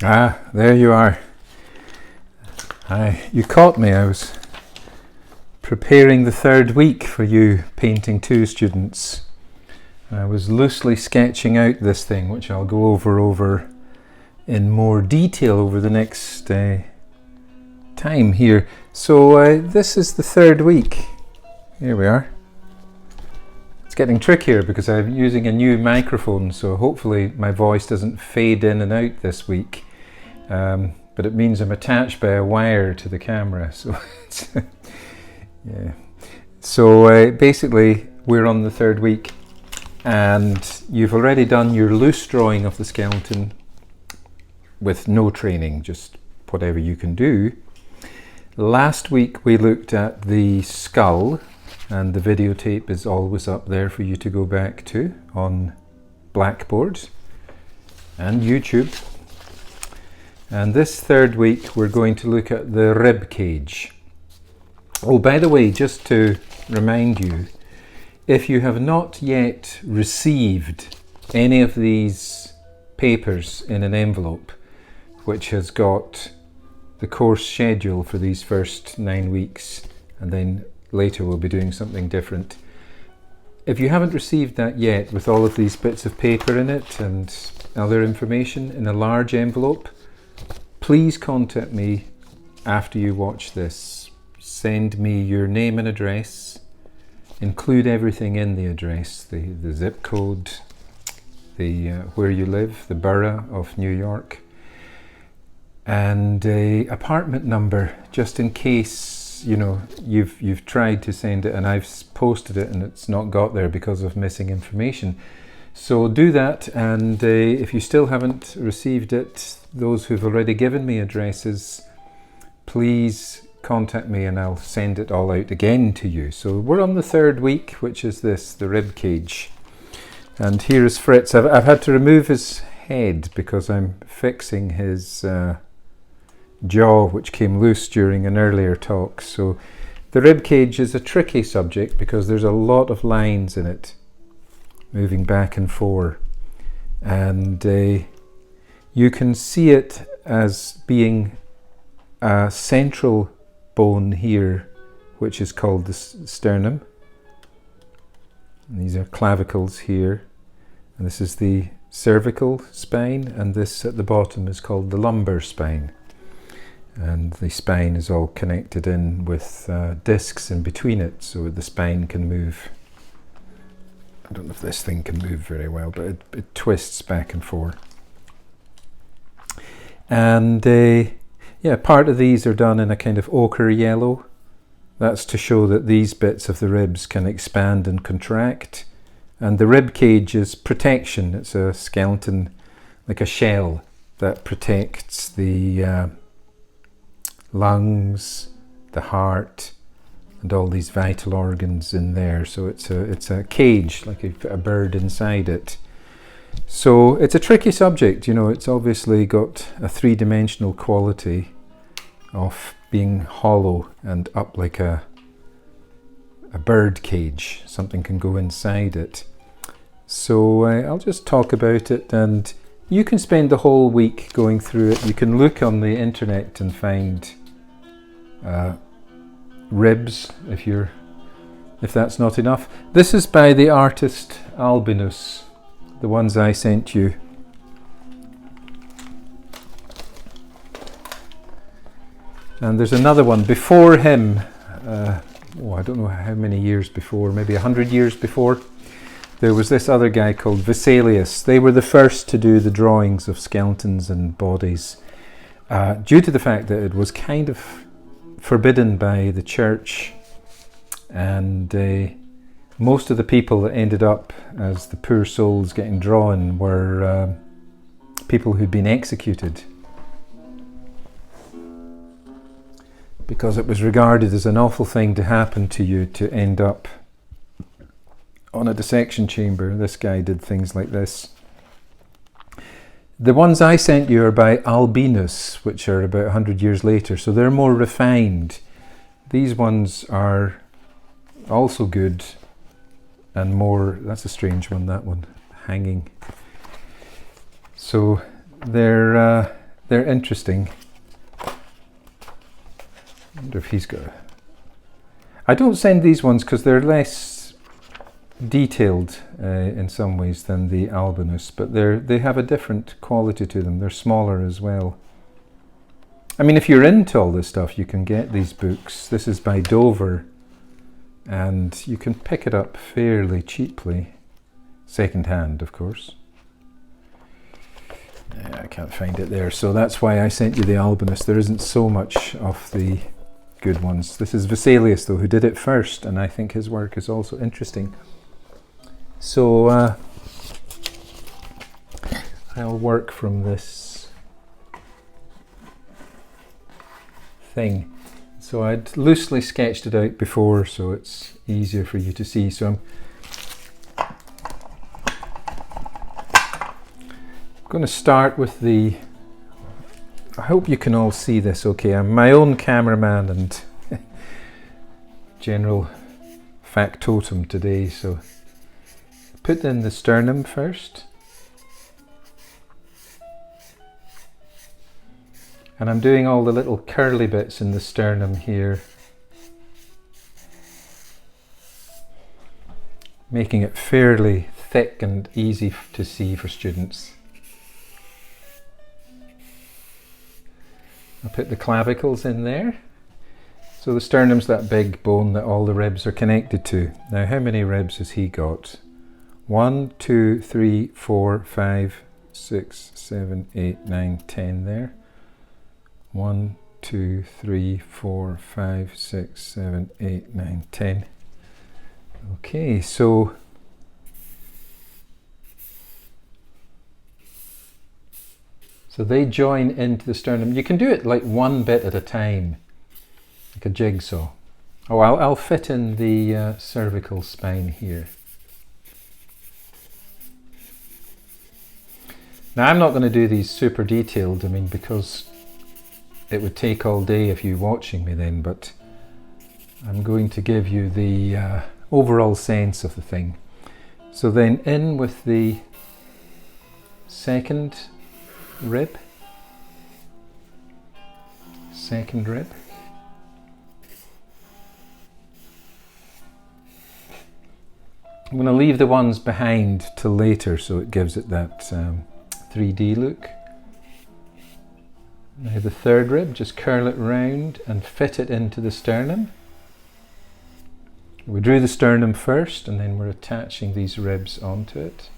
Ah, there you are. You caught me. I was preparing the third week for you Painting 2 students. I was loosely sketching out this thing, which I'll go over in more detail over the next time here. So this is the third week. Here we are. It's getting trickier because I'm using a new microphone, so hopefully my voice doesn't fade in and out this week. But it means I'm attached by a wire to the camera, so it's yeah. So basically we're on the third week and you've already done your loose drawing of the skeleton with no training, just whatever you can do. Last week we looked at the skull, and the videotape is always up there for you to go back to on Blackboard and YouTube. And this third week we're going to look at the rib cage. Oh, by the way, just to remind you, if you have not yet received any of these papers in an envelope which has got the course schedule for these first 9 weeks, and then later we'll be doing something different. If you haven't received that yet, with all of these bits of paper in it and other information in a large envelope, please contact me after you watch this. Send me your name and address. Include everything in the address, the zip code, the where you live, the borough of New York, and a apartment number, just in case you've tried to send it and I've posted it and it's not got there because of missing information. So do that, and if you still haven't received it, those who've already given me addresses, please contact me and I'll send it all out again to you. So we're on the third week, which is this, the rib cage. And here is Fritz. I've had to remove his head because I'm fixing his jaw, which came loose during an earlier talk. So the rib cage is a tricky subject because there's a lot of lines in it, moving back and forth. And you can see it as being a central bone here, which is called the sternum. And these are clavicles here. And this is the cervical spine, and this at the bottom is called the lumbar spine. And the spine is all connected in with discs in between it, so the spine can move. I don't know if this thing can move very well, but it twists back and forth. And yeah, part of these are done in a kind of ochre yellow. That's to show that these bits of the ribs can expand and contract. And the rib cage is protection. It's a skeleton, like a shell, that protects the lungs, the heart, and all these vital organs in there. So it's a cage, like you've put a bird inside it. So it's a tricky subject, it's obviously got a three-dimensional quality of being hollow and up like a bird cage. Something can go inside it. So I'll just talk about it, and you can spend the whole week going through it. You can look on the internet and find ribs if that's not enough. This is by the artist Albinus, the ones I sent you. And there's another one before him, I don't know how many years before, maybe 100 years before. There was this other guy called Vesalius. They were the first to do the drawings of skeletons and bodies, due to the fact that it was kind of forbidden by the church, and most of the people that ended up as the poor souls getting drawn were people who'd been executed, because it was regarded as an awful thing to happen to you to end up on a dissection chamber. This guy did things like this. The ones I sent you are by Albinus, which are about 100 years later, so they're more refined. These ones are also good and more, that's a strange one, that one, hanging. So they're they're interesting. I wonder if he's got... I don't send these ones because they're less detailed in some ways than the albinus, but they have a different quality to them. They're smaller as well. I mean, if you're into all this stuff, you can get these books. This is by Dover, and you can pick it up fairly cheaply. Second hand, of course. I can't find it there, so that's why I sent you the albinus. There isn't so much of the good ones. This is Vesalius, though, who did it first, and I think his work is also interesting. So I'll work from this thing. So I'd loosely sketched it out before, so it's easier for you to see. So I'm going to start with the... I hope you can all see this okay. I'm my own cameraman and general factotum today, so put in the sternum first. And I'm doing all the little curly bits in the sternum here, making it fairly thick and easy to see for students. I'll put the clavicles in there. So the sternum's that big bone that all the ribs are connected to. Now, how many ribs has he got? 1, 2, 3, 4, 5, 6, 7, 8, 9, 10 there. 1, 2, 3, 4, 5, 6, 7, 8, 9, 10. Okay, so they join into the sternum. You can do it like one bit at a time, like a jigsaw. Oh, I'll fit in the cervical spine here. Now, I'm not going to do these super detailed, I mean, because it would take all day if you're watching me then, but I'm going to give you the overall sense of the thing. So then in with the second rib. Second rib. I'm going to leave the ones behind till later so it gives it that 3D look. Now the third rib, just curl it round and fit it into the sternum. We drew the sternum first and then we're attaching these ribs onto it.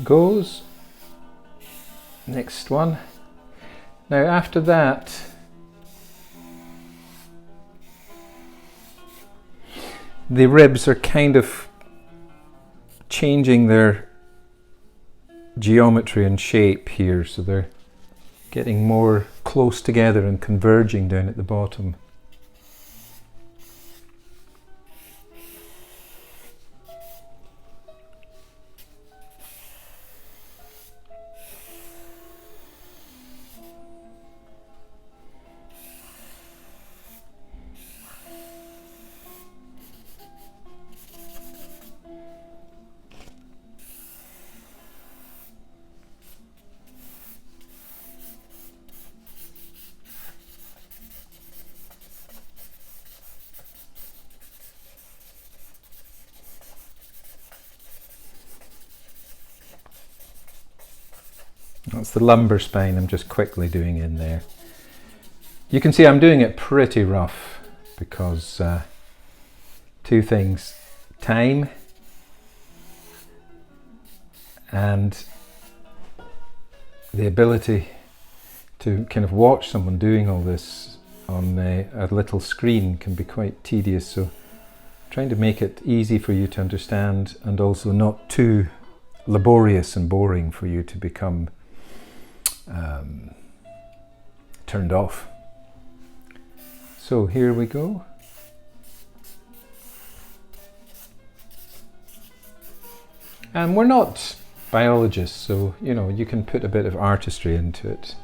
Goes. Next one. Now after that, the ribs are kind of changing their geometry and shape here, so they're getting more close together and converging down at the bottom. That's the lumbar spine I'm just quickly doing in there. You can see I'm doing it pretty rough because two things: time and the ability to kind of watch someone doing all this on a little screen can be quite tedious, so trying to make it easy for you to understand and also not too laborious and boring for you to become turned off. So here we go. And we're not biologists, so you know, you can put a bit of artistry into it.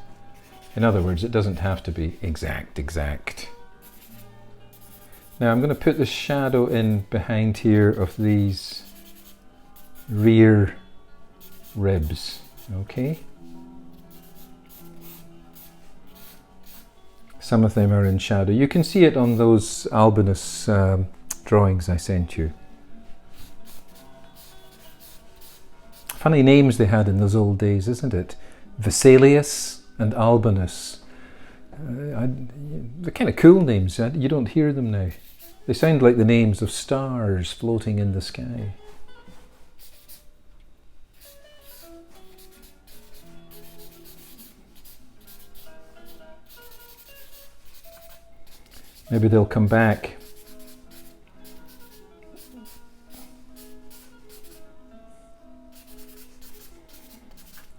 In other words, it doesn't have to be exact. Now I'm going to put the shadow in behind here of these rear ribs, okay? Some of them are in shadow. You can see it on those Albinus drawings I sent you. Funny names they had in those old days, isn't it? Vesalius and Albinus. They're kind of cool names. You don't hear them now. They sound like the names of stars floating in the sky. Maybe they'll come back.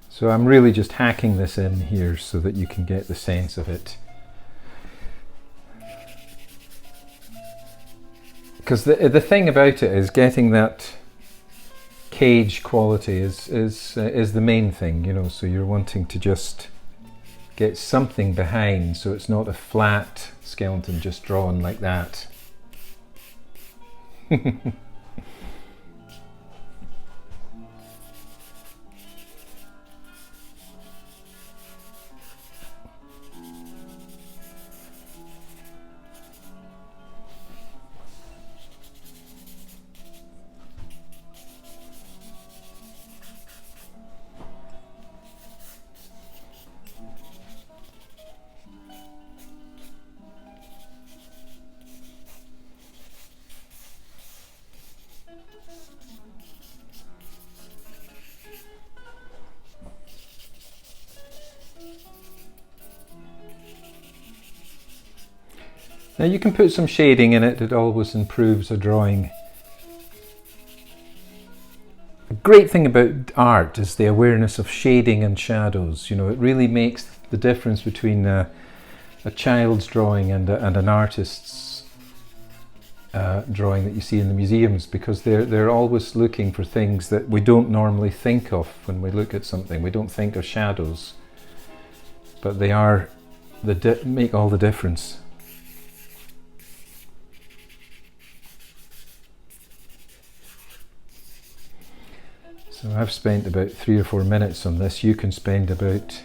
So I'm really just hacking this in here so that you can get the sense of it. Because the thing about it is getting that cage quality is the main thing, you know, so you're wanting to just get something behind so it's not a flat skeleton just drawn like that. Now you can put some shading in it, it always improves a drawing. The great thing about art is the awareness of shading and shadows. You know, it really makes the difference between a child's drawing and an artist's drawing that you see in the museums, because they're always looking for things that we don't normally think of when we look at something. We don't think of shadows, but they are make all the difference. So I've spent about 3 or 4 minutes on this. You can spend about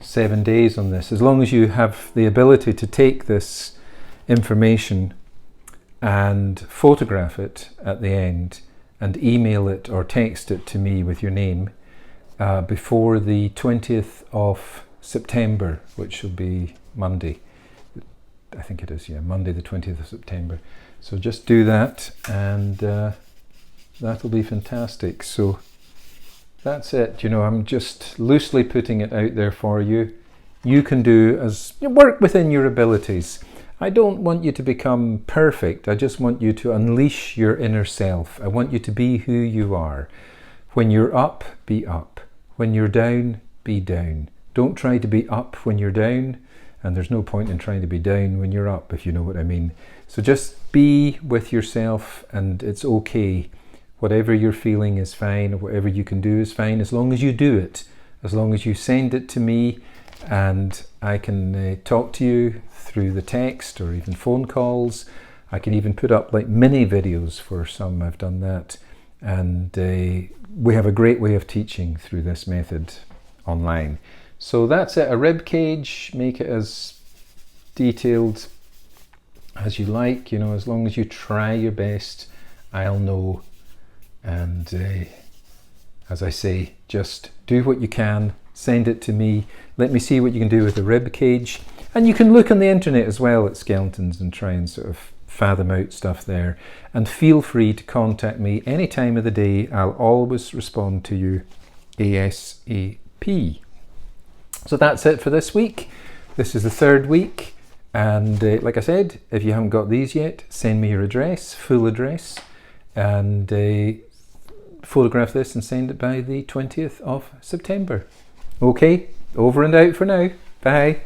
7 days on this, as long as you have the ability to take this information and photograph it at the end and email it or text it to me with your name before the 20th of September, which will be Monday. I think it is, yeah, Monday the 20th of September. So just do that, and that'll be fantastic. So that's it. You know, I'm just loosely putting it out there for you. You can do as you work within your abilities. I don't want you to become perfect. I just want you to unleash your inner self. I want you to be who you are. When you're up, be up. When you're down, be down. Don't try to be up when you're down, and there's no point in trying to be down when you're up, if you know what I mean. So just be with yourself, and it's okay. Whatever you're feeling is fine, or whatever you can do is fine, as long as you do it. As long as you send it to me, and I can talk to you through the text or even phone calls. I can even put up like mini videos for some. I've done that. And we have a great way of teaching through this method online. So that's it, a rib cage. Make it as detailed as you like, you know, as long as you try your best, I'll know. And as I say, just do what you can, send it to me, let me see what you can do with the rib cage. And you can look on the internet as well at skeletons and try and sort of fathom out stuff there. And feel free to contact me any time of the day. I'll always respond to you ASAP. So that's it for this week. This is the 3rd week. And like I said, if you haven't got these yet, send me your address, full address, and photograph this and send it by the 20th of September. Okay, over and out for now. Bye.